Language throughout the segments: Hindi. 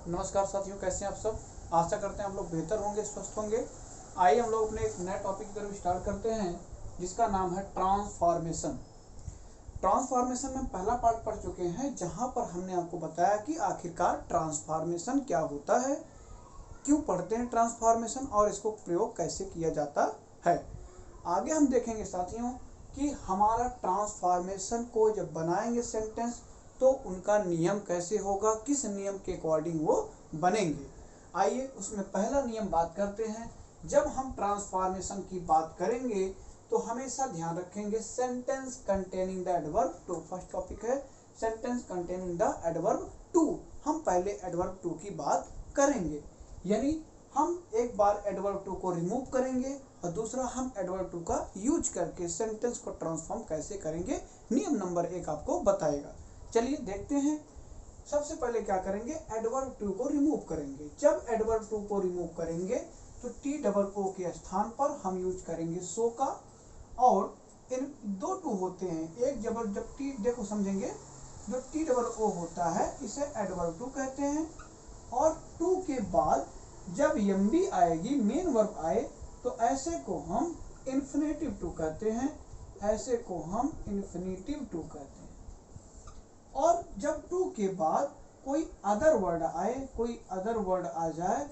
नमस्कार साथियों, कैसे हैं आप सब। आशा करते हैं आप लोग बेहतर होंगे, स्वस्थ होंगे। आइए हम लोग अपने एक नए टॉपिक की तरफ स्टार्ट करते हैं, जिसका नाम है ट्रांसफॉर्मेशन। ट्रांसफॉर्मेशन में पहला पार्ट पढ़ चुके हैं, जहां पर हमने आपको बताया कि आखिरकार ट्रांसफॉर्मेशन क्या होता है, क्यों पढ़ते हैं ट्रांसफॉर्मेशन और इसको प्रयोग कैसे किया जाता है। आगे हम देखेंगे साथियों कि हमारा ट्रांसफॉर्मेशन को जब बनाएंगे सेंटेंस तो उनका नियम कैसे होगा, किस नियम के अकॉर्डिंग वो बनेंगे। आइए उसमें पहला नियम बात करते हैं। जब हम ट्रांसफॉर्मेशन की बात करेंगे तो हमेशा ध्यान रखेंगे sentence containing the adverb too. First topic है sentence containing the adverb too. हम पहले एडवर्ब टू की बात करेंगे, यानी हम एक बार एडवर्ब टू को रिमूव करेंगे और दूसरा हम एडवर्ब टू का यूज करके सेंटेंस को ट्रांसफॉर्म कैसे करेंगे, नियम नंबर 1 आपको बताएगा। चलिए देखते हैं। सबसे पहले क्या करेंगे, एडवर्ब टू को रिमूव करेंगे। जब एडवर्ब टू को रिमूव करेंगे तो टी डबल ओ के स्थान पर हम यूज करेंगे सो का। और इन दो टू होते हैं, एक जब टी देखो समझेंगे, जो टी डबल ओ होता है इसे एडवर्ब टू कहते हैं। और टू के बाद जब एम बी आएगी, मेन वर्ब आए, तो ऐसे को हम इन्फिनेटिव टू कहते हैं, ऐसे को हम इन्फिनेटिव टू कहते हैं। और जब टू के बाद कोई अदर वर्ड आए, कोई अदर वर्ड आ जाए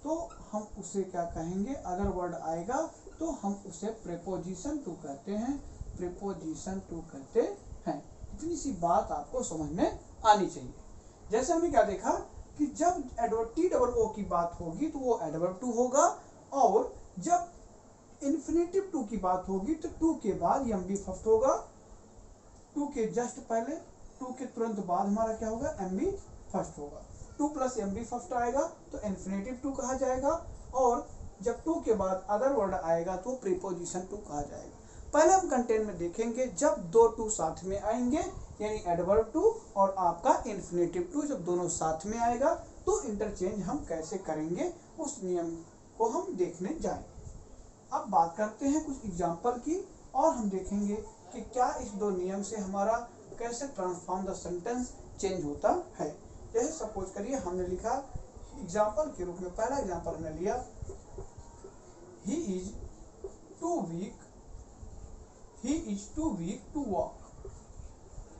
तो हम उसे क्या कहेंगे, अदर वर्ड आएगा तो हम उसे प्रीपोजिशन टू कहते हैं, प्रीपोजिशन टू कहते हैं। इतनी सी बात आपको समझ में आनी चाहिए। जैसे हमने क्या देखा कि जब एडवर्ब टी डबल ओ की बात होगी तो वो एडवर्ब टू होगा, और जब इन्फिनेटिव टू की बात होगी तो टू के बाद एम बी फर्स्ट होगा, टू के जस्ट पहले, टू के तुरंत बाद हमारा क्या होगा, एम बी फर्स्ट होगा। To plus M B first आएगा तो इन्फिनेटिव टू कहा जाएगा, और जब टू के बाद अदर वर्ड आएगा तो प्रीपोजिशन टू कहा जाएगा। पहले हम कंटेंट में देखेंगे, जब दो टू साथ में आएंगे यानी एडवर्ब टू और आपका इन्फिनेटिव टू जब दोनों साथ में आएगा तो इंटरचेंज हम कैसे करेंगे, उस नियम को हम देखने जाएंगे। अब बात करते हैं कुछ एग्जाम्पल की, और हम देखेंगे कि क्या इस दो नियम से हमारा कैसे ट्रांसफॉर्म द सेंटेंस चेंज होता है। जैसे सपोज करिए हमने लिखा एग्जाम्पल के रूप में, पहला एग्जाम्पल हमने लिया, he is too weak, he is too weak to walk,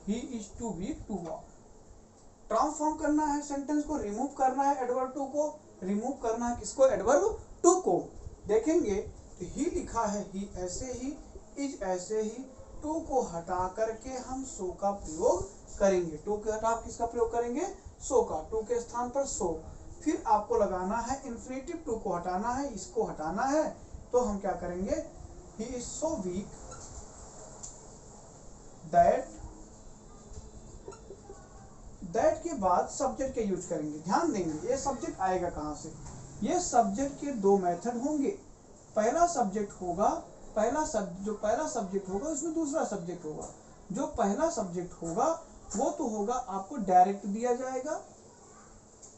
he is too weak to walk. Transform करना है सेंटेंस को, रिमूव करना है एडवर्ब टू को, रिमूव करना है किसको, एडवर्ब टू को। देखेंगे तो ही लिखा है, ही ऐसे ही, इज ऐसे ही, टू को हटा करके हम सो का प्रयोग करेंगे। टू के हटा किसका प्रयोग करेंगे, सो का, टू के स्थान पर सो। फिर आपको लगाना है इन्फिनेटिव टू को हटाना है, इसको हटाना है, तो हम क्या करेंगे, ही इज सो वीक दैट के बाद सब्जेक्ट के यूज करेंगे। ध्यान देंगे ये सब्जेक्ट आएगा कहां से, ये सब्जेक्ट के दो मेथड होंगे। पहला सब्जेक्ट होगा, जो पहला सब्जेक्ट होगा उसमें दूसरा सब्जेक्ट होगा। जो पहला सब्जेक्ट होगा वो तो होगा आपको डायरेक्ट दिया जाएगा।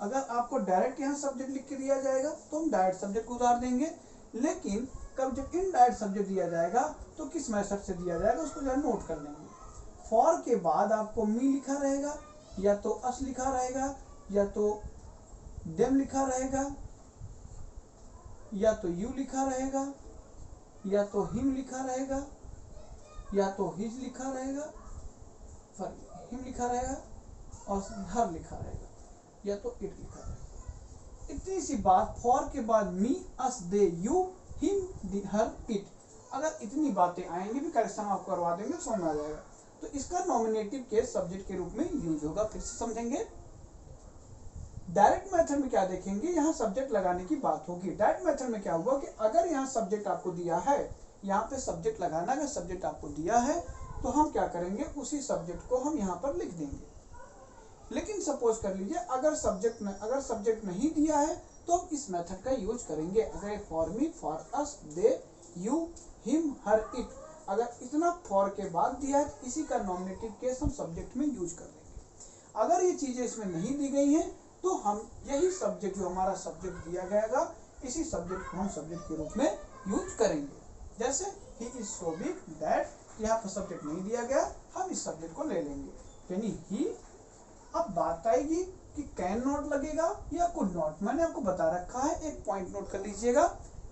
अगर आपको डायरेक्ट यहाँ सब्जेक्ट लिख के दिया जाएगा तो हम डायरेक्ट सब्जेक्ट को उतार देंगे, लेकिन कब जब इनडायरेक्ट सब्जेक्ट दिया जाएगा तो किस मेथड से दिया जाएगा उसको जरा नोट कर लेंगे। फॉर के बाद आपको मी लिखा रहेगा, या तो अस लिखा रहेगा, या तो देम लिखा रहेगा, या तो यू लिखा रहेगा, या तो हिम लिखा रहेगा, या तो हिज लिखा रहेगा, हिम लिखा रहेगा, और हर लिखा रहेगा, या तो इट लिखा रहेगा। इतनी सी बात, फॉर के बाद मी, अस, दे, यू, हिम, हर, इट। अगर इतनी बातें आएंगी भी करेक्शन आपको करवा देंगे, समझ में आ जाएगा। तो इसका नॉमिनेटिव केस सब्जेक्ट के रूप में यूज होगा। फिर से समझेंगे। डायरेक्ट मेथड में क्या देखेंगे, यहाँ सब्जेक्ट लगाने की बात होगी। डायरेक्ट मेथड में क्या होगा कि अगर यहाँ सब्जेक्ट आपको दिया है, यहाँ पे सब्जेक्ट लगाना, अगर सब्जेक्ट आपको दिया है तो हम क्या करेंगे, उसी सब्जेक्ट को हम यहाँ पर लिख देंगे। लेकिन सपोज कर लीजिए अगर सब्जेक्ट नहीं दिया है तो हम इस मेथड का यूज करेंगे। अगर for me, for us, they, you, him, her, it, अगर इतना फॉर के बाद दिया है तो इसी का नॉमिनेटिव केस हम सब्जेक्ट में यूज कर देंगे। अगर ये चीजें इसमें नहीं दी गई हैं तो हम यही सब्जेक्ट, जो हमारा सब्जेक्ट दिया गया, इसी सब्जेक्ट को हम सब्जेक्ट के रूप में यूज करेंगे। जैसे ही इज सो बिग दैट, यहाँ पर सब्जेक्ट नहीं दिया गया, हम इस सब्जेक्ट को ले लेंगे, यानी ही अब बात आएगी कि कैन नॉट लगेगा या कुड नॉट। मैंने आपको बता रखा है, एक पॉइंट नोट कर लीजिएगा।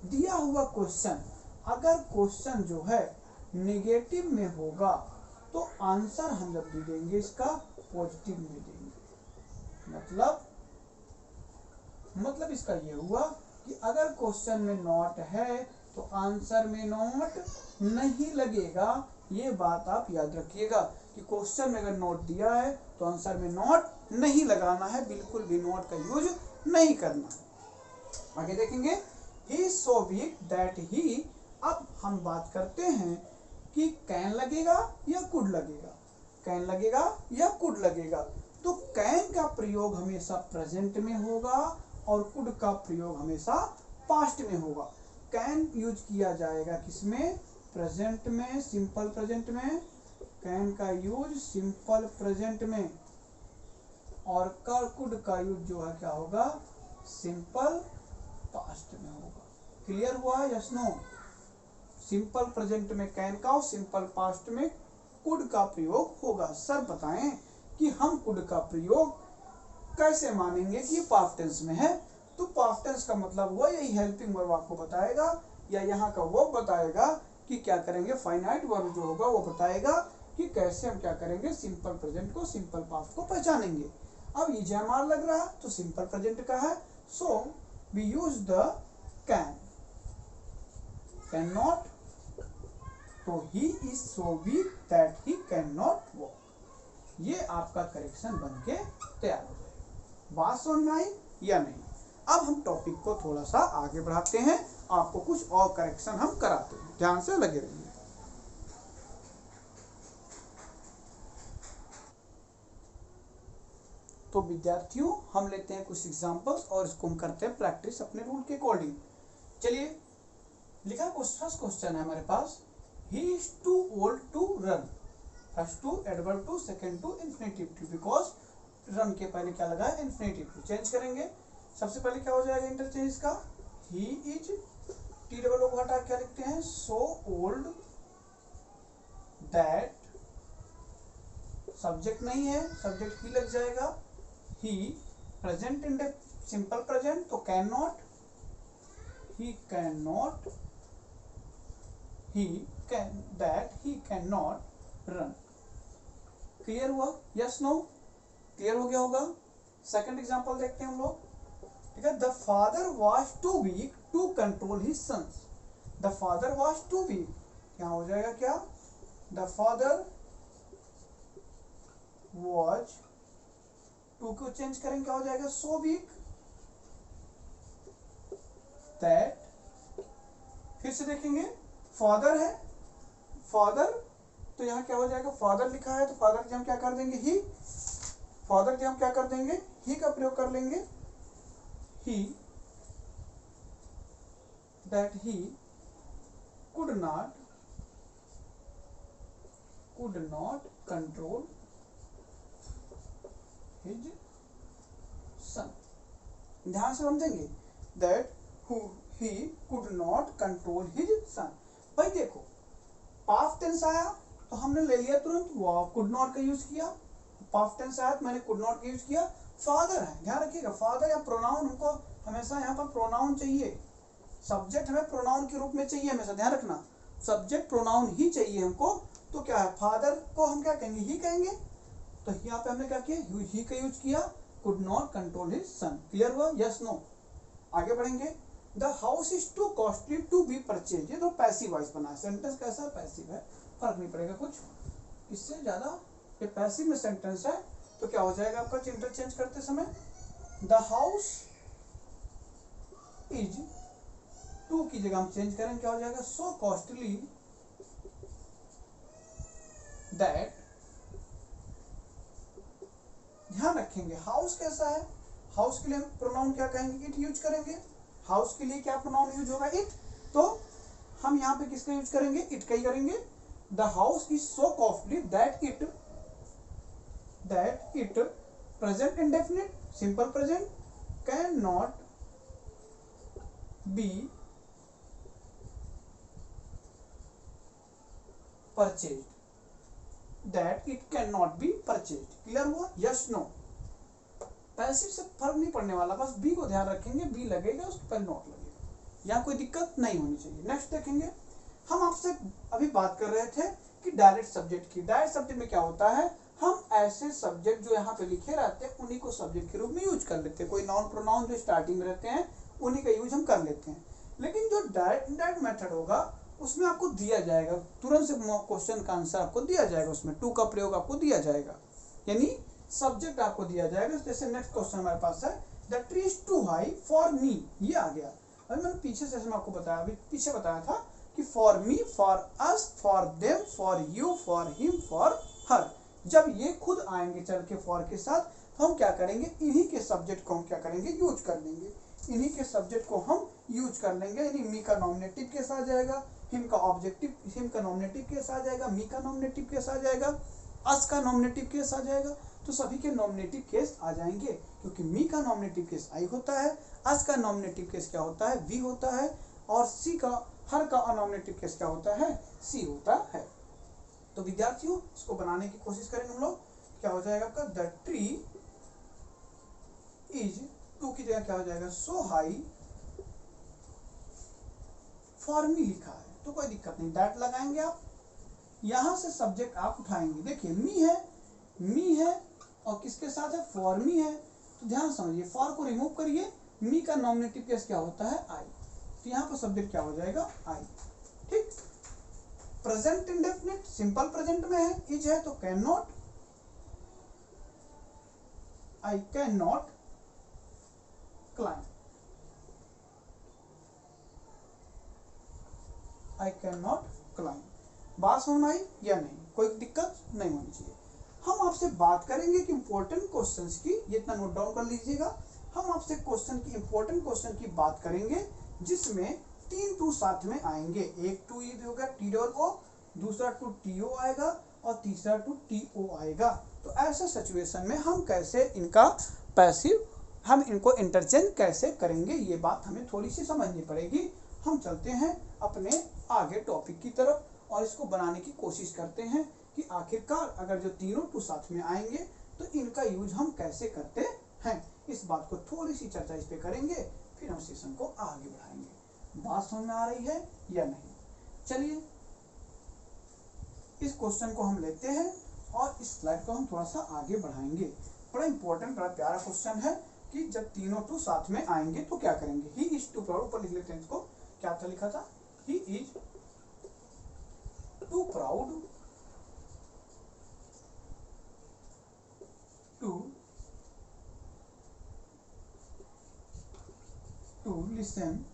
दिया हुआ क्वेश्चन, अगर क्वेश्चन जो है नेगेटिव में होगा तो आंसर हम जब भी देंगे इसका पॉजिटिव में देंगे। मतलब इसका ये हुआ कि अगर क्वेश्चन में नॉट है तो आंसर में नॉट नहीं लगेगा। ये बात आप याद रखिएगा कि क्वेश्चन में अगर नॉट दिया है तो आंसर में नॉट नहीं लगाना है, बिल्कुल भी नॉट का यूज नहीं करना। आगे देखेंगे, ही सो वीक दैट ही। अब हम बात करते हैं कि कैन लगेगा या कुड लगेगा, कैन लगेगा या कुड लगेगा। तो कैन का प्रयोग हमेशा प्रेजेंट में होगा और कुड का प्रयोग हमेशा पास्ट में होगा। कैन यूज किया जाएगा किसमें? प्रेजेंट में, सिंपल प्रेजेंट में। कैन का यूज सिंपल प्रेजेंट में, और कुड का यूज जो है क्या होगा? सिंपल पास्ट में होगा। क्लियर हुआ? Yes no? सिंपल प्रेजेंट में कैन का और सिंपल पास्ट में कुड का प्रयोग होगा। सर बताएं कि हम कुड का प्रयोग कैसे मानेंगे कि ये पास्ट टेंस में है? तो पास्ट टेंस का मतलब हुआ यही हेल्पिंग वर्ब आपको बताएगा, या यहाँ का वर्ब बताएगा कि क्या करेंगे, फाइनाइट वर्ब जो होगा वो बताएगा कि कैसे हम क्या करेंगे, सिंपल प्रेजेंट को सिंपल पास्ट को पहचानेंगे। अब ये जयमाल लग रहा तो सिंपल प्रेजेंट का है, so we use the can. Can not, तो he is so weak that he can not walk. ये आपका करेक्शन बन के तैयार हो जाएगा। बात समझ में आई या नहीं? अब हम टॉपिक को थोड़ा सा आगे बढ़ाते हैं, आपको कुछ और करेक्शन हम कराते हैं, ध्यान से लगे रहिए। तो विद्यार्थियों, हम लेते हैं कुछ एग्जांपल्स और इसको हम करते हैं प्रैक्टिस अपने रूल के अकॉर्डिंग। चलिए, लिखा फर्स्ट क्वेश्चन है हमारे पास, he is too old to run. First too adverb too, second to infinitive to, because run के पहले क्या लगा है? Infinitive to. चेंज करेंगे, सबसे पहले क्या हो जाएगा इंटरचेंज का? He is, T double O को हटा क्या लिखते हैं? सो ओल्ड दैट, सब्जेक्ट नहीं है, सब्जेक्ट ही लग जाएगा। He, present in simple present, तो can not, he can not, he can, that he cannot run। Clear हुआ? Yes no? क्लियर हो गया होगा? सेकंड एग्जांपल देखते हैं हम लोग, ठीक है। The father was too weak to control his sons. The father was too weak, क्या हो जाएगा? क्या? द फादर वाज, टू को चेंज करेंगे क्या हो जाएगा? सो वीक दैट, फिर से देखेंगे, फादर है, फादर, तो यहाँ क्या हो जाएगा? फादर लिखा है तो फादर की हम क्या कर देंगे? ही। फादर की हम क्या कर देंगे? ही का प्रयोग कर लेंगे। He, that he could not control his son. ध्यान से समझेंगे, that he could not control his son। भाई देखो, पास्ट टेंस आया तो हमने ले लिया तुरंत कुड नॉट का यूज किया। पास्ट टेंस आया तो मैंने कुड नॉट का यूज किया। फादर है, ध्यान रखिएगा, फादर या प्रोनाउन, हमको हमेशा यहाँ पर प्रोनाउन चाहिए। सब्जेक्ट हमें प्रोनाउन के रूप में चाहिए, हमेशा ध्यान रखना, सब्जेक्ट प्रोनाउन ही चाहिए हमको। तो क्या है, फादर को हम क्या कहेंगे? ही कहेंगे। तो यहाँ पे हमने क्या किया? ही का यूज किया, could not control his son. Clear हुआ? Yes no? आगे बढ़ेंगे, the house is too costly to be purchase. ये तो पैसिव वॉइस बना है, सेंटेंस कैसा? पैसिव है, फर्क नहीं पड़ेगा कुछ इससे ज्यादा, ये पैसिव में सेंटेंस है। तो क्या हो जाएगा आपका इंटरचेंज करते समय? द हाउस इज, टू की जगह हम चेंज करें, क्या हो जाएगा? सो कॉस्टली दैट, ध्यान रखेंगे हाउस कैसा है? हाउस के लिए हम प्रोनाउन क्या कहेंगे? इट यूज करेंगे। हाउस के लिए क्या प्रोनाउन यूज होगा? इट। तो हम यहाँ पे किसका यूज करेंगे? इट का ही करेंगे। The house is so costly that it present indefinite, simple present, can not be purchased, that it can not be purchased. Clear हुआ? Yes no? पैसिव से फर्क नहीं पड़ने वाला, बस बी को ध्यान रखेंगे, बी लगेगा उसके पहले नॉट लगेगा, यहाँ कोई दिक्कत नहीं होनी चाहिए। नेक्स्ट देखेंगे, हम आपसे अभी बात कर रहे थे कि डायरेक्ट सब्जेक्ट की। डायरेक्ट सब्जेक्ट में क्या होता है, हम ऐसे सब्जेक्ट जो यहाँ पे लिखे रहते हैं उन्हीं को सब्जेक्ट के रूप में यूज कर लेते हैं। कोई नाउन प्रोनाउन जो स्टार्टिंग में रहते हैं उन्हीं का यूज हम कर लेते हैं। लेकिन जो डायरेक्ट इनडायरेक्ट मेथड होगा उसमें आपको दिया जाएगा, तुरंत से क्वेश्चन का आंसर आपको दिया जाएगा, उसमें टू का प्रयोग आपको दिया जाएगा, यानी सब्जेक्ट आपको दिया जाएगा। जैसे नेक्स्ट क्वेश्चन हमारे पास है, the tree is too high for me, ये आ गया। अभी मैंने पीछे सेशन में आपको बताया, अभी पीछे बताया था कि for me, for us, for them, for you, for him, for her. जब ये खुद आएंगे चल के फॉर के साथ, तो हम क्या करेंगे, इन्हीं के सब्जेक्ट को हम क्या करेंगे, यूज कर लेंगे, इन्हीं के सब्जेक्ट को हम यूज कर लेंगे। यानी मी का नॉमिनेटिव केस आ जाएगा, हिम का ऑब्जेक्टिव, हिम का नॉमिनेटिव केस आ जाएगा, मी का नॉमिनेटिव केस आ जाएगा, अस का नॉमिनेटिव केस आ जाएगा। तो सभी के नॉमिनेटिव केस आ जाएंगे, क्योंकि मी का नॉमिनेटिव केस आई होता है, अस का नॉमिनेटिव केस क्या होता है, वी होता है, और सी का, हर का नॉमिनेटिव केस क्या होता है, सी होता है। तो विद्यार्थियों इसको बनाने की कोशिश करेंगे हम लोग। क्या हो जाएगा आपका, द ट्री इज, टू की जगह क्या हो जाएगा, सो हाई फॉर मी लिखा है तो कोई दिक्कत नहीं, दैट लगाएंगे आप। यहां से सब्जेक्ट आप उठाएंगे, देखिए मी है और किसके साथ है, फॉर मी है। तो ध्यान समझिए, फॉर को रिमूव करिए, मी का नॉमिनेटिव केस क्या होता है, आई। तो यहाँ पर सब्जेक्ट क्या हो जाएगा, आई। ठीक। प्रेजेंट इंडेफिनिट सिंपल प्रेजेंट में है, इज है तो can not, I can not climb, I can not climb. बात समझ में आई या नहीं, कोई दिक्कत नहीं होनी चाहिए। हम आपसे बात करेंगे कि इंपॉर्टेंट क्वेश्चंस की, ये इतना नोट डाउन कर लीजिएगा। हम आपसे क्वेश्चन की, इंपॉर्टेंट क्वेश्चन की बात करेंगे जिसमें 3 टू साथ में आएंगे। एक टू ये होगा टी डबल ओ, दूसरा टू टी ओ आएगा और तीसरा टू टी ओ आएगा। तो ऐसे सिचुएशन में हम कैसे इनका पैसिव, हम इनको इंटरचेंज कैसे करेंगे, ये बात हमें थोड़ी सी समझनी पड़ेगी। हम चलते हैं अपने आगे टॉपिक की तरफ और इसको बनाने की कोशिश करते हैं कि आखिरकार अगर जो तीनों टू साथ में आएंगे तो इनका यूज हम कैसे करते हैं। इस बात को थोड़ी सी चर्चा इस पे करेंगे, फिर हम सेशन को आगे बढ़ाएंगे। बात समझ में आ रही है या नहीं? चलिए इस क्वेश्चन को हम लेते हैं और इस स्लाइड को हम थोड़ा सा आगे बढ़ाएंगे। बड़ा इंपॉर्टेंट, बड़ा प्यारा क्वेश्चन है कि जब तीनों टू साथ में आएंगे तो क्या करेंगे। ही इज टू प्राउड, ऊपर लिख लेते हैं इसको, क्या था लिखा था, he is too proud to listen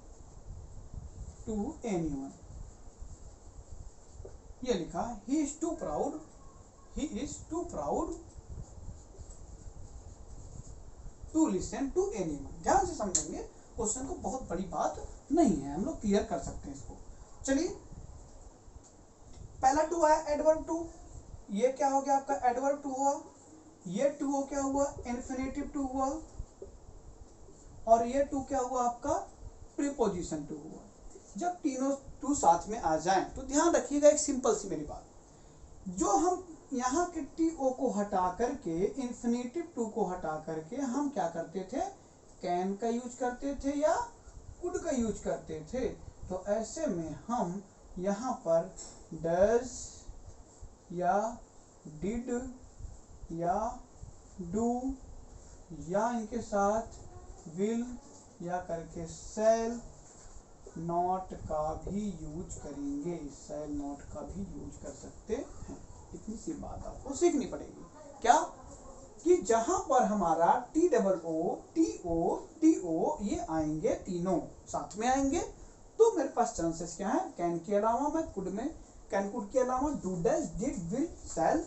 to anyone, ये लिखा, he is too proud to listen to anyone। ध्यान से समझेंगे क्वेश्चन को, बहुत बड़ी बात नहीं है, हम लोग क्लियर कर सकते हैं इसको। चलिए पहला टू आया एडवर्ब टू, ये क्या हो गया आपका, एडवर्ब टू हुआ। ये टू हो क्या हुआ, इन्फिनेटिव टू हुआ। और ये टू क्या हुआ आपका, प्रीपोजिशन टू हुआ। जब तीनों टू साथ में आ जाएं तो ध्यान रखिएगा एक सिंपल सी मेरी बात, जो हम यहाँ के टी ओ को हटा करके, इन्फिनेटिव टू को हटा करके हम क्या करते थे, कैन का यूज करते थे या कुड का यूज करते थे। तो ऐसे में हम यहाँ पर डज या डिड या डू या इनके साथ विल या करके सेल नॉट का भी यूज करेंगे, सेल नॉट का भी यूज कर सकते हैं। इतनी सी बात आपको सीखनी पड़ेगी, क्या कि जहां पर हमारा T double O, T O ये आएंगे, तीनों साथ में आएंगे, तो मेरे पास चांसेस क्या है, कैन के अलावा मैं कुड में, कैन कुड के अलावा do does did will shall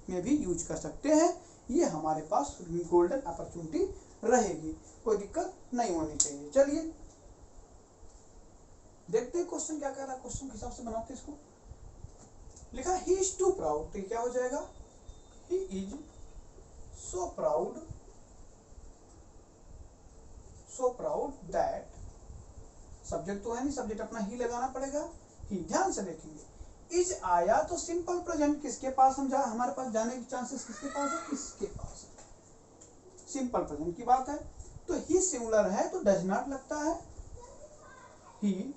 में भी यूज कर सकते हैं। ये हमारे पास गोल्डन अपॉर्चुनिटी रहेगी, कोई दिक्कत नहीं होनी चाहिए। चलिए देखते हैं क्वेश्चन क्या कह रहा है, क्वेश्चन के हिसाब से बनाते हैं इसको। लिखा ही इज टू प्राउड, तो क्या हो जाएगा, he is so proud that, subject तो है नहीं, सब्जेक्ट अपना ही लगाना पड़ेगा, ही। ध्यान से देखेंगे, इज आया तो सिंपल प्रेजेंट किसके पास हम हमारे पास जाने के चांसेस किसके पास है, इसके पास है। सिंपल प्रेजेंट की बात है, तो ही सिंगुलर है तो डज नॉट लगता है, he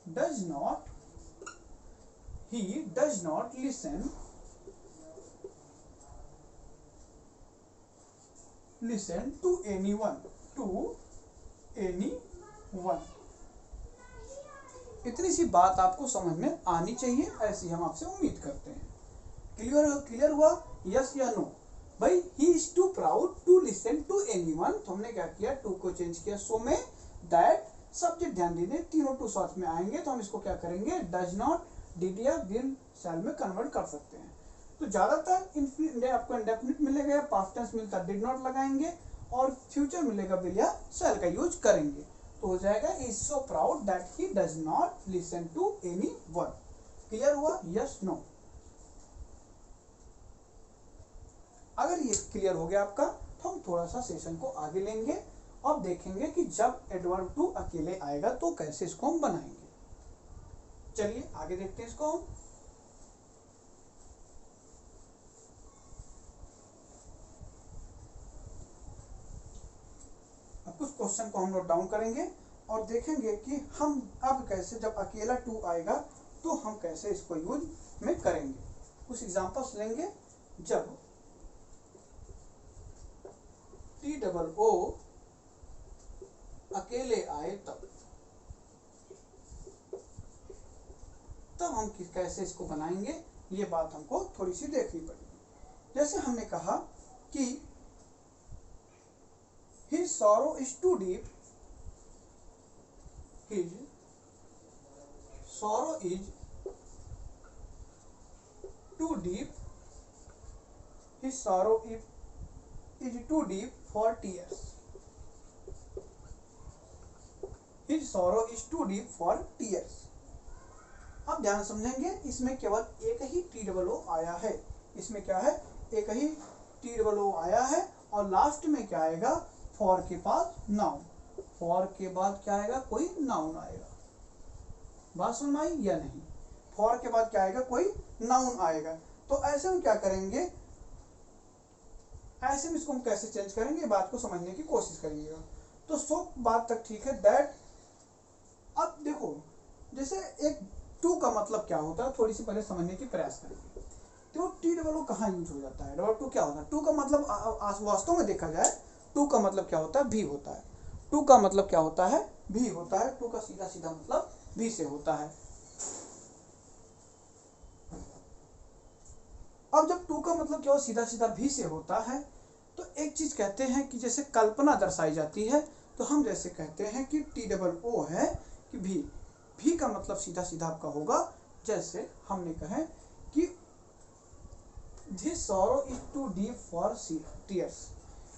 does not listen to anyone, इतनी सी बात आपको समझ में आनी चाहिए, ऐसी हम आपसे उम्मीद करते हैं। क्लियर हुआ? यस या नो? भाई he is too proud to listen to anyone, तो हमने क्या किया, टू को चेंज किया सो में, दैट सब्जेक्ट ध्यान दीजिए, तीनों टू साथ में आएंगे तो हम इसको क्या करेंगे, डज नॉट, डिड या विल, शैल में कन्वर्ट कर सकते हैं। तो ज्यादातर आपको इंडेफिनिट मिलेगा या पास्ट टेंस मिलता डिड नॉट लगाएंगे, और फ्यूचर मिलेगा विल या शैल का यूज करेंगे, तो हो जाएगा is so proud that he does not listen to anyone. Clear हुआ? Yes no? अगर ये क्लियर हो गया आपका, तो हम थोड़ा सा सेशन को आगे लेंगे और देखेंगे कि जब एडवर्ब टू अकेले आएगा तो कैसे इसको हम बनाएंगे। चलिए आगे देखते हैं इसको हम। अब कुछ क्वेश्चन को हम नोट डाउन करेंगे और देखेंगे कि हम अब कैसे, जब अकेला टू आएगा तो हम कैसे इसको यूज में करेंगे। कुछ एग्जांपल्स लेंगे। जब TOO अकेले आए तब हम कैसे इसको बनाएंगे, ये बात हमको थोड़ी सी देखनी पड़ेगी। जैसे हमने कहा कि his sorrow is too deep, his sorrow is too deep, his sorrow is too deep for tears, his sorrow is too deep for tears। अब ध्यान समझेंगे, इसमें केवल एक ही TOO आया है, इसमें क्या है, एक ही TOO आया है, और लास्ट में क्या आएगा, फॉर के बाद नाउन, फॉर के बाद क्या आएगा, कोई नाउन आएगा। बात समझ में आई या नहीं? फॉर के बाद क्या आएगा, कोई नाउन आएगा। तो ऐसे में क्या करेंगे, ऐसे में इसको हम कैसे चेंज करेंगे, बात को समझने की कोशिश करिएगा। तो सो बात तक ठीक है, दैट। अब देखो, जैसे एक टू का मतलब क्या होता है, थोड़ी सी पहले समझने की प्रयास करेंगे। तो TOO कहाँ यूज हो जाता है, एडवर्ब टू क्या होता है? टू का मतलब वास्तव में देखा जाए, टू का मतलब क्या होता है, भी होता है। टू का मतलब क्या होता है, भी होता है। टू का सीधा सीधा मतलब भी से होता है। अब जब टू का मतलब क्या हो, सीधा सीधा भी से होता है, तो एक चीज कहते हैं कि जैसे कल्पना दर्शाई जाती है, तो हम जैसे कहते हैं कि TOO है कि भी का मतलब सीधा सीधा आपका होगा, जैसे हमने कहे कि This sorrow is too deep for tears,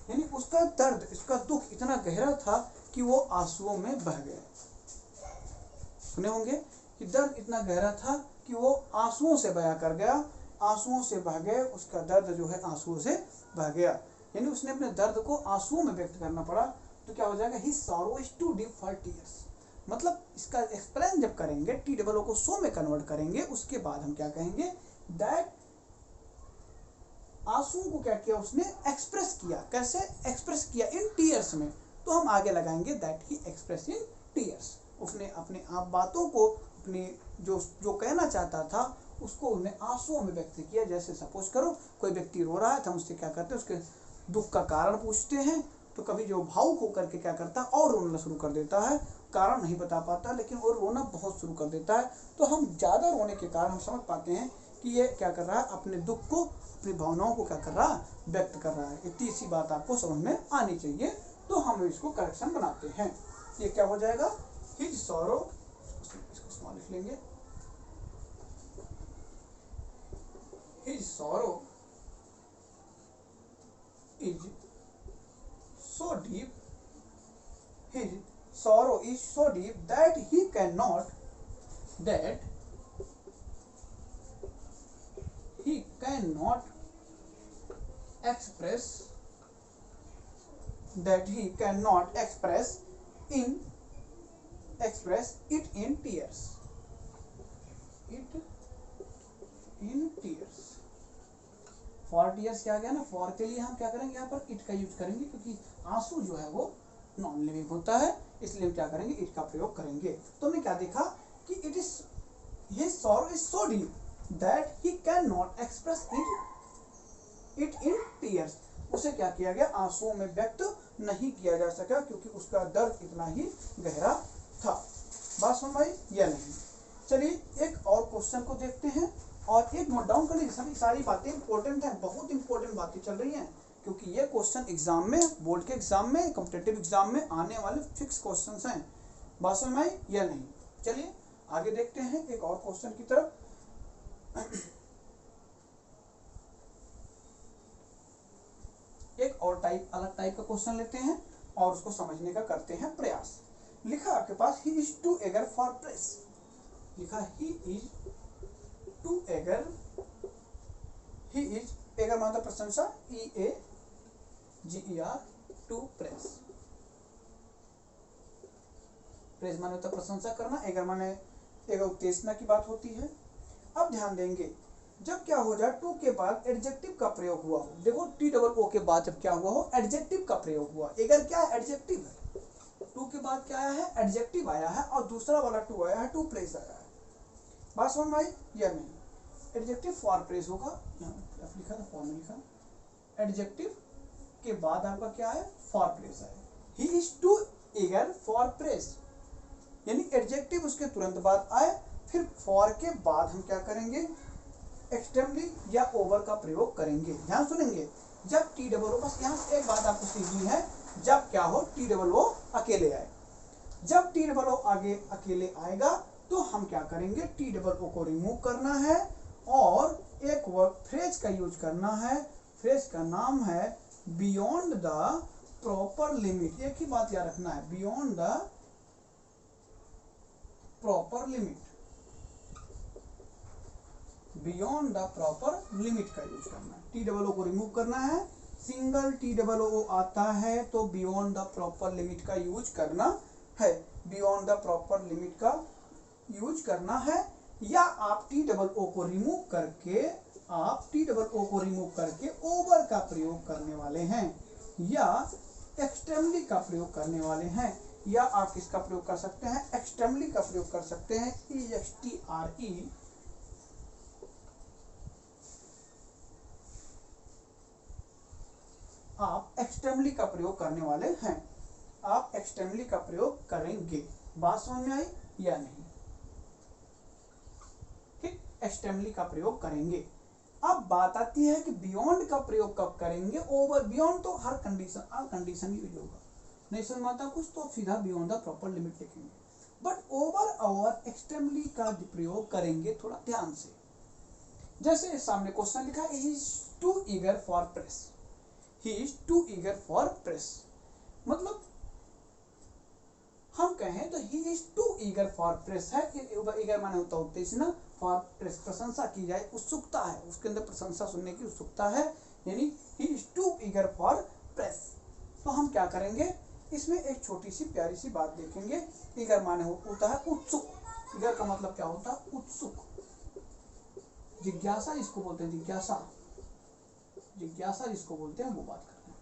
यानी उसका दर्द, इसका दुख इतना गहरा था कि वो आंसुओं में बह गया। सुने होंगे कि दर्द इतना गहरा था कि वो आंसुओं से बया कर गया, आंसुओं से बह गए, उसका दर्द जो है आंसुओं से बह गया, यानी उसने अपने दर्द को आंसुओं में व्यक्त करना पड़ा। तो क्या हो जाएगा, His sorrow is too deep for tears, मतलब इसका एक्सप्लेन जब करेंगे, TOO को सो में कन्वर्ट करेंगे, उसके बाद हम क्या कहेंगे, दैट आंसुओं को क्या किया, उसने एक्सप्रेस किया। कैसे एक्सप्रेस किया, इन टीयर्स में। तो हम आगे लगाएंगे that he express in tears, उसने अपने आप बातों को, अपने जो कहना चाहता था उसको उन्हें आंसुओं में व्यक्त किया। जैसे सपोज करो कोई व्यक्ति रो रहा है, तो हम उससे क्या करते हैं, उसके दुख का कारण पूछते हैं, तो कभी जो भावुक होकर के क्या करता है, और रोना शुरू कर देता है, कारण नहीं बता पाता, लेकिन और रोना बहुत शुरू कर देता है। तो हम ज़्यादा रोने के कारण हम समझ पाते हैं कि ये क्या कर रहा है, अपने दुख को, अपनी भावनाओं को क्या कर रहा है, व्यक्त कर रहा है। इतनी सी बात आपको समझ में आनी चाहिए। तो हम इसको करेक्शन बनाते हैं। ये क्या हो जाएगा, हिज सॉरो, इसको स्मॉल लिख लेंगे, his sorrow is so deep, his sorrow is so deep that he cannot express it in tears, for tears क्या आ गया ना, फॉर के लिए हम क्या करेंगे यहाँ पर इट का यूज करेंगे, क्योंकि आंसू जो है वो नॉन लिविंग होता है, इसलिए हम क्या करेंगे, इट का प्रयोग करेंगे। तो हमने क्या देखा कि it is his sorrow is so deep that he can not express it in tears. उसे क्या किया गया, आंसुओं में व्यक्त नहीं किया जा सका, क्योंकि उसका दर्द इतना ही गहरा था। बात समझ आई या नहीं? चलिए एक और क्वेश्चन को देखते हैं, और एक नोट डाउन कर लीजिए, सभी सारी बातें इंपॉर्टेंट हैं, बहुत इंपॉर्टेंट बातें चल रही हैं, क्योंकि ये क्वेश्चन एग्जाम में, बोर्ड के एग्जाम में, कॉम्पिटिटिव एग्जाम में आने वाले फिक्स क्वेश्चन हैं। बात समझ में आई या नहीं? चलिए आगे देखते हैं एक और क्वेश्चन की तरफ। एक और अलग टाइप का क्वेश्चन लेते हैं और उसको समझने का करते हैं प्रयास। लिखा आपके पास, he is too eager for praise. लिखा he is too eager, he is eager मतलब प्रशंसा, EAGER, टू प्रेस। प्रेस माने होता है प्रशंसा करना, एगर माने एगर उत्तेजना की बात होती है। अब ध्यान देंगे, जब क्या हो जाए टू के बाद एडजेक्टिव का प्रयोग हुआ हो, देखो TOO के बाद जब क्या हुआ हो, एडजेक्टिव का प्रयोग हुआ। एगर क्या है, एडजेक्टिव है, टू के बाद क्या आया है, एडजेक्टिव आया है, और दूसरा वाला टू आया है, टू प्रेस आया है। बात समझ में आई या नहीं? एडजेक्टिव फॉर प्रेस होगा, यहाँ लिखा था, फॉर में लिखा, एडजेक्टिव के बाद आपका क्या है, फॉर प्रेस है। He is too eager for praise, यानी एडजेक्टिव उसके तुरंत बाद आए, फिर फॉर के बाद हम क्या करेंगे, एक्सट्रीमली या ओवर का प्रयोग करेंगे। ध्यान सुनेंगे, जब TOO, बस यहाँ एक बात आपको सीखनी है, जब क्या हो, TOO अकेले आए। जब TOO आगे अकेले आएगा तो हम क्या करेंगे, TOO को रिमूव करना है और एक वर्ड फ्रेज का यूज करना है। फ्रेज का नाम है बियॉन्ड द प्रॉपर लिमिट। एक ही बात याद रखना है, beyond the proper limit, beyond the proper limit का यूज करना है। TOO को रिमूव करना है, सिंगल TOO आता है तो बियॉन्ड द प्रॉपर लिमिट का यूज करना है, बियॉन्ड द प्रॉपर लिमिट का यूज करना है। या आप TOO को रिमूव करके, आप TOO को रिमूव करके ओवर का प्रयोग करने वाले हैं, या एक्सट्रीमली का प्रयोग करने वाले हैं, या आप किसका प्रयोग कर सकते हैं, एक्सट्रीमली का प्रयोग कर सकते हैं, EXTRE, आप एक्सट्रीमली का प्रयोग करने वाले हैं, आप एक्सट्रीमली का प्रयोग करेंगे। बात समझ में आई या नहीं? ठीक, एक्सट्रीमली का प्रयोग करेंगे। अब बात आती है कि बियॉन्ड का प्रयोग कब करेंगे, ओवर। बियॉन्ड तो हर कंडीशन यूज होगा, नहीं समझ में आता कुछ तो सीधा बियॉन्ड द प्रॉपर लिमिट लिखेंगे, बट ओवर और एक्सट्रीमली का प्रयोग करेंगे थोड़ा ध्यान से। जैसे सामने क्वेश्चन लिखा है, he is too eager for praise, he is too eager for praise, मतलब हम कहें तो he is too eager for praise है। ईगर माने होता है उत्तेजना, फॉर प्रेस प्रशंसा की जाए, उत्सुकता है, उसके अंदर प्रशंसा सुनने की उत्सुकता है, यानी he is too eager for praise. तो हम क्या करेंगे, इसमें एक छोटी सी प्यारी सी बात देखेंगे। ईगर माने होता है उत्सुक, ईगर का मतलब क्या होता है, उत्सुक, जिज्ञासा जिसको बोलते हैं, जिज्ञासा, जिज्ञासा जिसको बोलते हैं, वो बात करते हैं।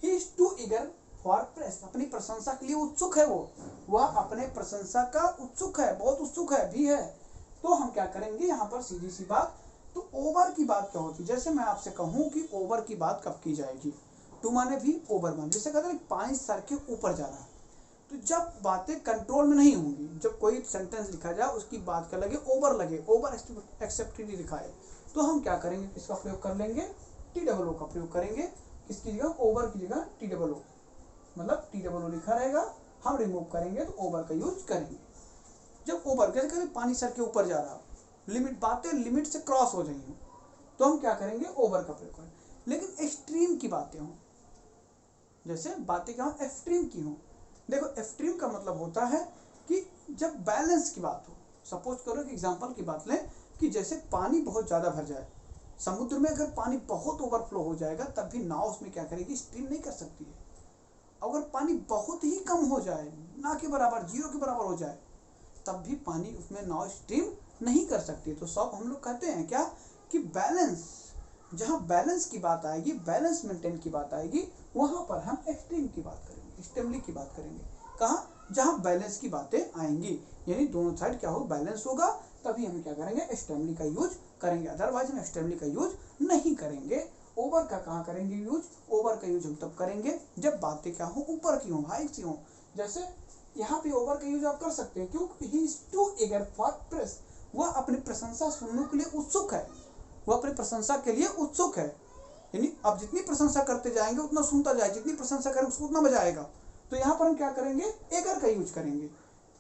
He is too eager for praise, अपनी प्रशंसा के लिए उत्सुक है, वह अपने प्रशंसा का उत्सुक है, बहुत उत्सुक है भी है। तो हम क्या करेंगे यहाँ पर, सीधी सी बात, तो ओवर की बात क्या होती है, जैसे मैं आपसे कहूँ कि ओवर की बात कब की जाएगी, टू माने भी ओवर माने, जैसे कहते हैं पानी सर के ऊपर जा रहा है, तो जब बातें कंट्रोल में नहीं होंगी, जब कोई सेंटेंस लिखा जाए उसकी बात का लगे ओवर, लगे ओवर एक्सेप्टेडली लिखा है, तो हम क्या करेंगे, इसका प्रयोग कर लेंगे, TOO का प्रयोग करेंगे, किसकी जगह, ओवर की जगह TOO, मतलब TOO लिखा रहेगा, हम रिमूव करेंगे तो ओवर का यूज करेंगे। जब ओवर, जैसे करें पानी सर के ऊपर जा रहा, लिमिट, बातें लिमिट से क्रॉस हो जाएंगी, तो हम क्या करेंगे, ओवर का प्रयोग करेंगे। लेकिन एक्सट्रीम की बातें हों, जैसे बातें क्या हो, एक्सट्रीम की हों, देखो एक्सट्रीम का मतलब होता है कि जब बैलेंस की बात हो, सपोज करो कि एग्जांपल की बात लें कि जैसे पानी बहुत ज़्यादा भर जाए समुद्र में, अगर पानी बहुत ओवरफ्लो हो जाएगा तब भी नाव उसमें क्या करेगी, स्ट्रीम नहीं कर सकती है। अगर पानी बहुत ही कम हो जाए, ना के बराबर, जीरो के बराबर हो जाए, तब भी पानी उसमें नाव स्ट्रीम नहीं कर सकती। तो सब हम लोग कहते हैं क्या कि बैलेंस, जहाँ बैलेंस की बात आएगी, बैलेंस मेंटेन की बात आएगी, वहां पर हम एक्सट्रीम की बात करेंगे, एक्सट्रीमली की बात करेंगे। कहाँ? जहाँ बैलेंस की बातें आएंगी, यानी दोनों साइड क्या होगा, बैलेंस होगा, तभी हम क्या करेंगे, एक्सट्रीमली का यूज करेंगे, अदरवाइज हम एक्सट्रीमली का यूज नहीं करेंगे। ओवर का कहाँ करेंगे यूज? ओवर का यूज हम तब करेंगे जब बातें क्या हो, ऊपर की हो, हाई सी हो। जैसे यहाँ पे ओवर का यूज आप कर सकते हैं, क्योंकि he is too eager for praise, वह अपनी प्रशंसा सुनने के लिए उत्सुक है, वह अपनी प्रशंसा के लिए उत्सुक है। यानी आप जितनी प्रशंसा करते जाएंगे उतना सुनता जाए, जितनी प्रशंसा करेंगे उसको उतना मजा आएगा। तो यहाँ पर हम क्या करेंगे, एगर का यूज करेंगे।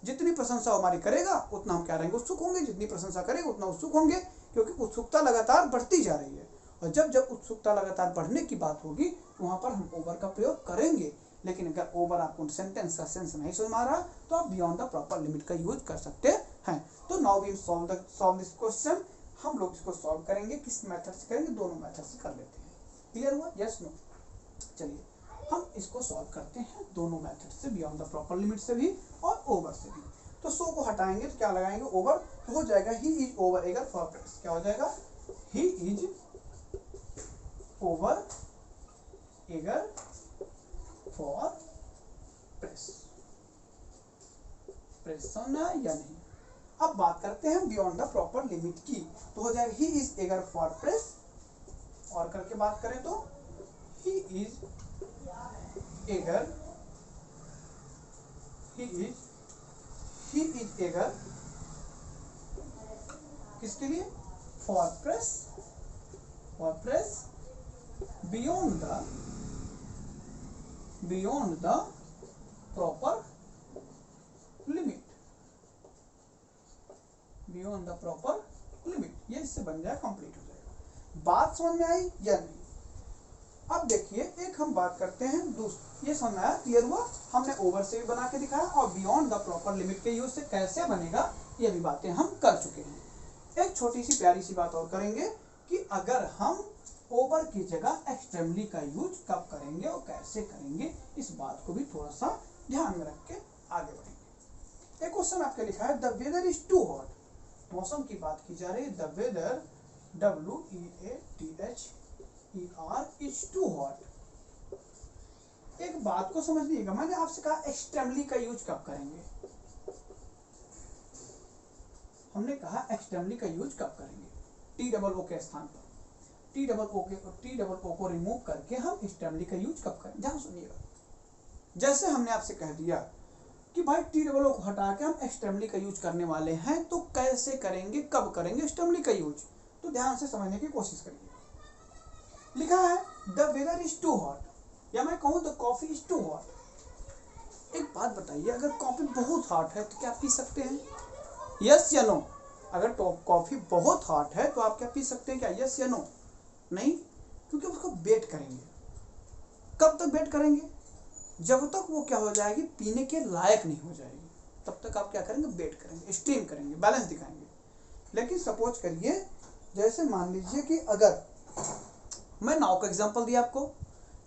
जितनी प्रशंसा हमारी करेगा उतना हम क्या रहेंगे, उत्सुक होंगे, जितनी प्रशंसा करेगा उतना उत्सुक होंगे, क्योंकि उत्सुकता लगातार बढ़ती जा रही है। और जब जब उत्सुकता लगातार बढ़ने की बात होगी वहां पर हम ओवर का प्रयोग करेंगे। लेकिन अगर ओवर आपको सेंटेंस का सेंस नहीं समझ में आ रहा तो आप बियॉन्ड द प्रॉपर लिमिट का यूज कर सकते हैं। तो now we solve this question. हम लोग इसको सॉल्व करेंगे, किस मेथड से करेंगे, दोनों मेथड से कर लेते हैं। क्लियर हुआ? Yes no? चलिए हम इसको सॉल्व करते हैं दोनों मेथड से, बियॉन्ड द प्रॉपर लिमिट से भी और ओवर से भी। तो सो को हटाएंगे तो क्या लगाएंगे, ओवर, तो हो जाएगा he is over eager for praise. क्या हो जाएगा, he is over eager for praise. Praise समझना या नहीं? अब बात करते हैं बियॉन्ड द प्रॉपर लिमिट की, तो हो जाएगा he is eager for praise, और करके बात करें तो he is eager, he is eager किसके लिए, for praise, beyond the proper limit, beyond the proper limit. ये इससे बन जाए, कंप्लीट हो जाएगा। बात समझ में आई या नहीं? अब देखिए एक हम बात करते हैं दूसरी, ये समझ में आया, क्लियर हुआ? हमने ओवर से भी बना के दिखाया और बियॉन्ड द प्रॉपर लिमिट के यूज से कैसे बनेगा ये भी बातें हम कर चुके हैं। एक छोटी सी प्यारी सी बात और करेंगे कि अगर हम ओवर की जगह एक्सट्रीमली का यूज कब करेंगे और कैसे करेंगे, इस बात को भी थोड़ा सा ध्यान में रख के आगे बढ़ेंगे। एक क्वेश्चन आपके लिखा है, the weather is too hot, मौसम की बात की जा रही है। The weather WEATHER is too hot. एक बात को समझ लीजिएगा, मैंने आपसे कहा एक्सट्रीमली का यूज कब करेंगे, हमने कहा एक्सट्रीमली का यूज कब करेंगे, TOO के स्थान पर TOO को रिमूव करके हम एक्सट्रीमली का यूज कब करें। ध्यान सुनिएगा, जैसे हमने आपसे कह दिया कि भाई TOO को हटा के हम एक्सट्रीमली का यूज करने वाले हैं, तो कैसे करेंगे, कब करेंगे एक्सट्रीमली का यूज, तो ध्यान से समझने की कोशिश करिए। लिखा है the weather is too hot, या मैं कहूँ the coffee is too hot. एक बात बताइए, अगर कॉफी बहुत हॉट है तो क्या पी सकते हैं, यस या नो? अगर कॉफी बहुत हॉट है तो आप क्या पी सकते हैं क्या, यस या नो? नहीं, क्योंकि उसको वेट करेंगे। कब तक वेट करेंगे, जब तक वो क्या हो जाएगी, पीने के लायक नहीं हो जाएगी, तब तक आप क्या करेंगे, वेट करेंगे, स्ट्रीम करेंगे, बैलेंस दिखाएंगे। लेकिन सपोज करिए, जैसे मान लीजिए कि अगर मैं नाव का एग्जांपल दिया आपको,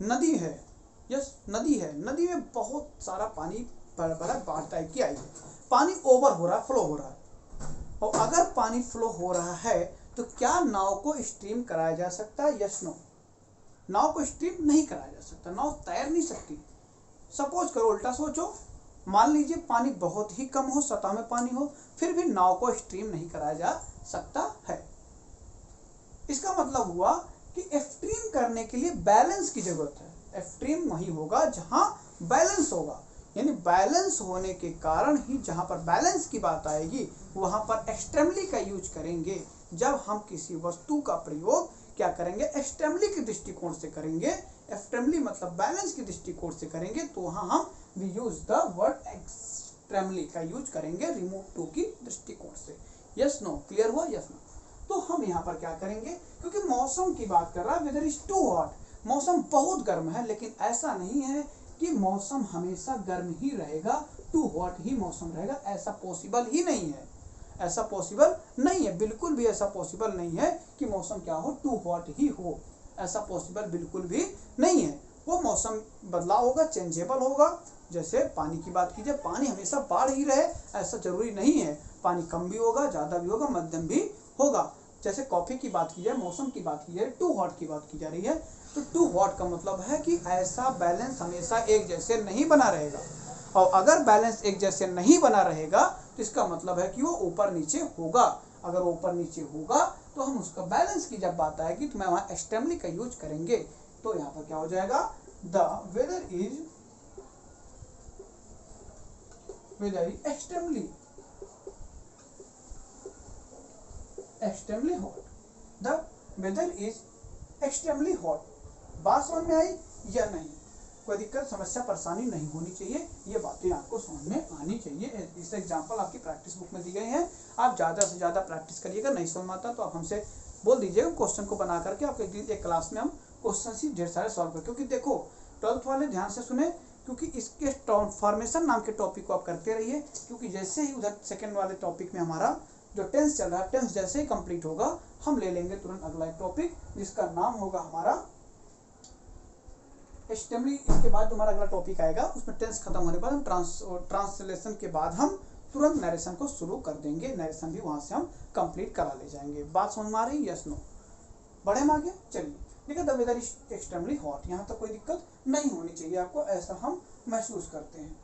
नदी है, यस नदी है, नदी में बहुत सारा पानी बड़ा बाढ़ टाइप की आई है, पानी ओवर हो रहा है, फ्लो हो रहा है, और अगर पानी फ्लो हो रहा है तो क्या नाव को स्ट्रीम कराया जा सकता है, यस नो? नाव को स्ट्रीम नहीं कराया जा सकता, नाव तैर नहीं सकती। सपोज करो, उल्टा सोचो, मान लीजिए पानी बहुत ही कम हो, सतह में पानी हो, फिर भी नाव को स्ट्रीम नहीं कराया जा सकता है। इसका मतलब हुआ कि स्ट्रीम करने के लिए बैलेंस की जरूरत है। स्ट्रीम वही होगा जहां बैलेंस होगा, यानी बैलेंस होने के कारण ही जहां पर बैलेंस की बात आएगी वहां पर एक्सट्रीमली का यूज करेंगे। जब हम किसी वस्तु का प्रयोग क्या करेंगे, एक्सट्रीमली के दृष्टिकोण से करेंगे, एक्सट्रीमली मतलब बैलेंस के दृष्टिकोण से करेंगे, तो वहां हम we use the word extremely का यूज करेंगे रिमूव टू की दृष्टिकोण से। Yes no? क्लियर हुआ? Yes no? तो हम यहाँ पर क्या करेंगे, क्योंकि मौसम की बात कर रहा है, वेदर इज टू हॉट, मौसम बहुत गर्म है, लेकिन ऐसा नहीं है कि मौसम हमेशा गर्म ही रहेगा, टू हॉट ही मौसम रहेगा, ऐसा पॉसिबल ही नहीं है, ऐसा पॉसिबल नहीं है, बिल्कुल भी ऐसा पॉसिबल नहीं है कि मौसम क्या हो, टू हॉट ही हो, ऐसा पॉसिबल बिल्कुल भी नहीं है। वो मौसम बदलाव होगा, चेंजेबल होगा। जैसे पानी की बात कीजिए, पानी हमेशा बाढ़ ही रहे ऐसा जरूरी नहीं है, पानी कम भी होगा, ज्यादा भी होगा, मध्यम भी होगा। जैसे कॉफी की बात की जाए, मौसम की बात की जाए, टू हॉट की बात की जा रही है, तो टू हॉट का मतलब है कि ऐसा बैलेंस हमेशा एक जैसे नहीं बना रहेगा, और अगर बैलेंस एक जैसे नहीं बना रहेगा तो इसका मतलब है कि वो ऊपर नीचे होगा। अगर वो ऊपर नीचे होगा तो हम उसका बैलेंस की जब बात आएगी तो मैं वहां एक्सट्रीमली का यूज करेंगे। तो यहाँ पर क्या हो जाएगा, the weather is extremely hot, the weather is extremely hot। बात समझ में आई या नहीं? कोई दिक्कत समस्या परेशानी नहीं होनी चाहिए, ये बातें आपको समझ में आनी चाहिए। इस एग्जांपल आपकी प्रैक्टिस बुक में दी गई है, आप ज़्यादा से ज़्यादा प्रैक्टिस करिएगा। नहीं समझ में आता तो आप हमसे बोल दीजिएगा, क्वेश्चन को बना करके आपके एक क्लास में हम क्वेश्चन ही ढेर सारे सॉल्व करें। क्योंकि देखो 12th वाले ध्यान से सुने, क्योंकि इसके ट्रांसफॉर्मेशन नाम के टॉपिक को आप करते रहिए, क्योंकि जैसे ही उधर सेकेंड वाले टॉपिक में हमारा जो टेंस चल रहा है, टेंस जैसे ही कंप्लीट होगा हम ले लेंगे तुरंत अगला एक टॉपिक जिसका नाम होगा हमारा एक्सट्रीमली। इसके बाद जो हमारा अगला टॉपिक आएगा उसमें टेंस खत्म होने के बाद हम ट्रांसलेशन के बाद हम तुरंत नरेशन को शुरू कर देंगे, नरेशन भी वहां से हम कंप्लीट करा ले जाएंगे। बात समझ में आ रही है? Yes no? बढ़े हम आगे, चलिए। देखिए the weather is extremely hot, यहाँ तक कोई दिक्कत नहीं होनी चाहिए आपको, ऐसा हम महसूस करते हैं।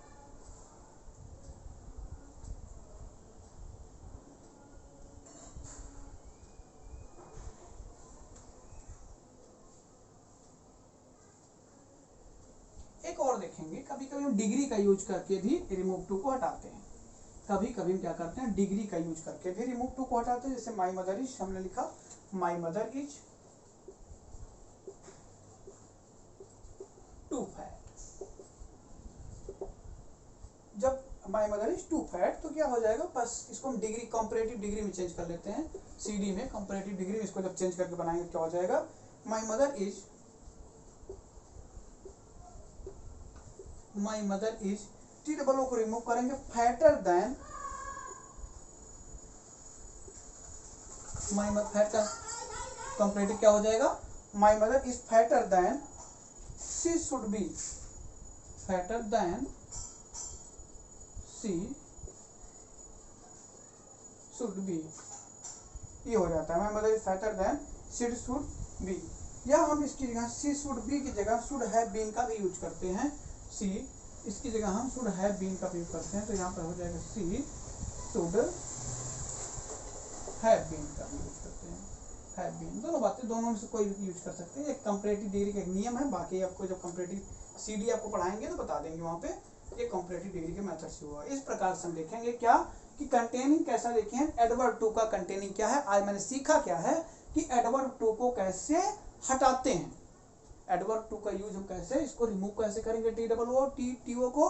एक और देखेंगे, कभी कभी हम डिग्री का यूज करके भी रिमूव टू को हटाते हैं। कभी कभी हम क्या करते हैं, डिग्री का यूज करके भी रिमूव टू को हटाते हैं। जैसे माई मदर इज, हमने लिखा my mother is too fat. जब my mother is too fat तो क्या हो जाएगा, बस इसको हम डिग्री कंपैरेटिव डिग्री में चेंज कर लेते हैं। सीडी में कंपैरेटिव डिग्री में इसको जब चेंज करके बनाएंगे क्या हो जाएगा, my mother is T double O को रिमूव करेंगे, fatter than my mother, fat का कंपैरेटिव क्या हो जाएगा, my mother is fatter than she should be, fatter than she should be, ये हो जाता है। My mother is fatter than she should be, या हम इसकी जगह शी शुड बी की जगह शुड हैव बीन का भी यूज करते हैं। सी इसकी जगह हम शुड हैव बीन का प्रयोग करते हैं, तो यहाँ पर हो जाएगा सी शुड हैव बीन का भी यूज करते हैं, हैव बीन। दोनों बातें, दोनों में से कोई यूज कर सकते हैं। एक कंपैरेटिव डिग्री का एक नियम है, बाकी आपको जब कंपैरेटिव सीडी आपको पढ़ाएंगे तो बता देंगे वहाँ पे, ये कंपैरेटिव डिग्री के मेथड से हुआ। इस प्रकार से हम देखेंगे क्या कि कंटेनिंग कैसा देखें, एडवर्ब टू का कंटेनिंग क्या है। आज मैंने सीखा क्या है कि एडवर्ब टू को कैसे हटाते हैं, एडवर्ब टू का यूज हम कैसे, इसको रिमूव कैसे करेंगे, T double O T O को,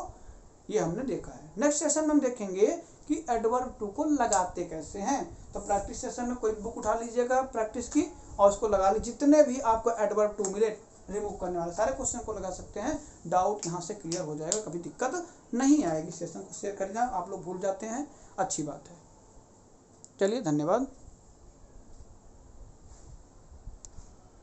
ये हमने देखा है। नेक्स्ट सेशन में हम देखेंगे कि एडवर्ब टू को लगाते कैसे हैं। तो प्रैक्टिस सेशन में कोई बुक उठा लीजिएगा प्रैक्टिस की और उसको लगा लीजिए, जितने भी आपको एडवर्ब टू मिले रिमूव करने वाले सारे क्वेश्चन को लगा सकते हैं। डाउट यहाँ से क्लियर हो जाएगा, कभी दिक्कत नहीं आएगी। सेशन को शेयर करना, आप लोग भूल जाते हैं, अच्छी बात है। चलिए धन्यवाद।